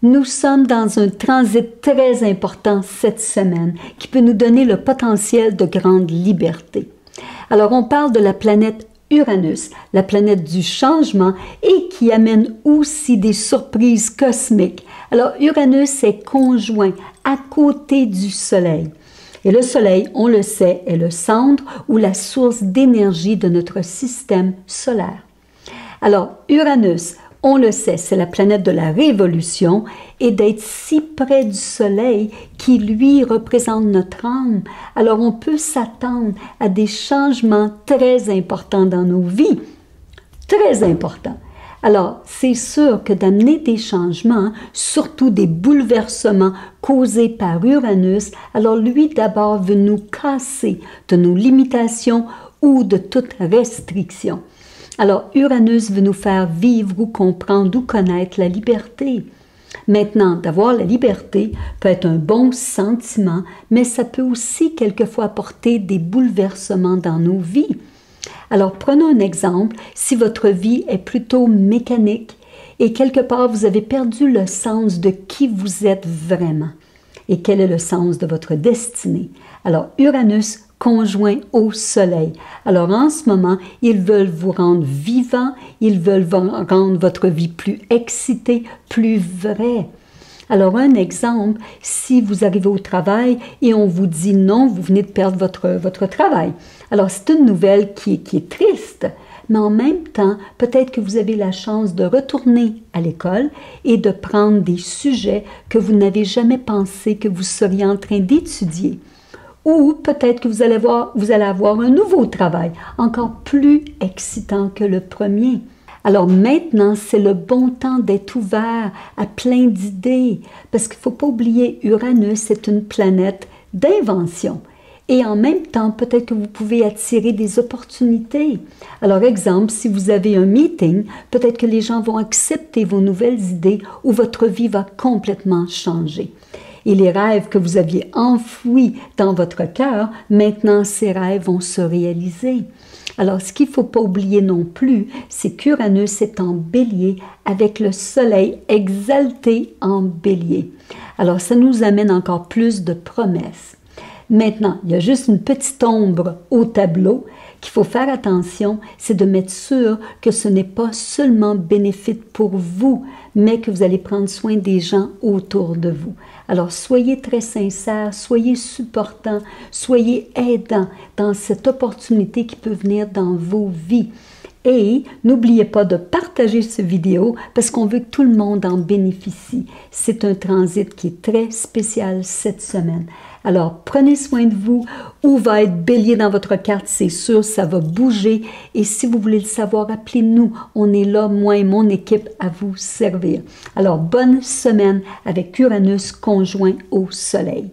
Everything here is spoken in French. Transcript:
Nous sommes dans un transit très important cette semaine qui peut nous donner le potentiel de grande liberté. Alors, on parle de la planète Uranus, la planète du changement et qui amène aussi des surprises cosmiques. Alors, Uranus est conjoint à côté du Soleil. Et le Soleil, on le sait, est le centre ou la source d'énergie de notre système solaire. Alors, Uranus, on le sait, c'est la planète de la révolution et d'être si près du Soleil qui, lui, représente notre âme. Alors, on peut s'attendre à des changements très importants dans nos vies. Très importants. Alors, c'est sûr que d'amener des changements, surtout des bouleversements causés par Uranus, alors lui, d'abord, veut nous casser de nos limitations ou de toute restriction. Alors, Uranus veut nous faire vivre ou comprendre ou connaître la liberté. Maintenant, d'avoir la liberté peut être un bon sentiment, mais ça peut aussi quelquefois apporter des bouleversements dans nos vies. Alors, prenons un exemple. Si votre vie est plutôt mécanique et quelque part vous avez perdu le sens de qui vous êtes vraiment et quel est le sens de votre destinée. Alors, Uranus conjoint au Soleil. Alors, en ce moment, ils veulent vous rendre vivant, ils veulent rendre votre vie plus excitée, plus vraie. Alors, un exemple, si vous arrivez au travail et on vous dit non, vous venez de perdre votre travail. Alors, c'est une nouvelle qui est triste, mais en même temps, peut-être que vous avez la chance de retourner à l'école et de prendre des sujets que vous n'avez jamais pensé que vous seriez en train d'étudier. Ou peut-être que vous allez avoir un nouveau travail, encore plus excitant que le premier. Alors maintenant, c'est le bon temps d'être ouvert à plein d'idées, parce qu'il ne faut pas oublier, Uranus est une planète d'invention. Et en même temps, peut-être que vous pouvez attirer des opportunités. Alors, exemple, si vous avez un meeting, peut-être que les gens vont accepter vos nouvelles idées ou votre vie va complètement changer. Et les rêves que vous aviez enfouis dans votre cœur, maintenant ces rêves vont se réaliser. Alors, ce qu'il ne faut pas oublier non plus, c'est qu'Uranus est en Bélier avec le Soleil exalté en Bélier. Alors, ça nous amène encore plus de promesses. Maintenant, il y a juste une petite ombre au tableau qu'il faut faire attention, c'est de mettre sûr que ce n'est pas seulement bénéfique pour vous, mais que vous allez prendre soin des gens autour de vous. Alors, soyez très sincères, soyez supportants, soyez aidants dans cette opportunité qui peut venir dans vos vies. Et n'oubliez pas de partager cette vidéo parce qu'on veut que tout le monde en bénéficie. C'est un transit qui est très spécial cette semaine. Alors, prenez soin de vous. Où va être Bélier dans votre carte, c'est sûr, ça va bouger. Et si vous voulez le savoir, appelez-nous. On est là, moi et mon équipe, à vous servir. Alors, bonne semaine avec Uranus conjoint au Soleil.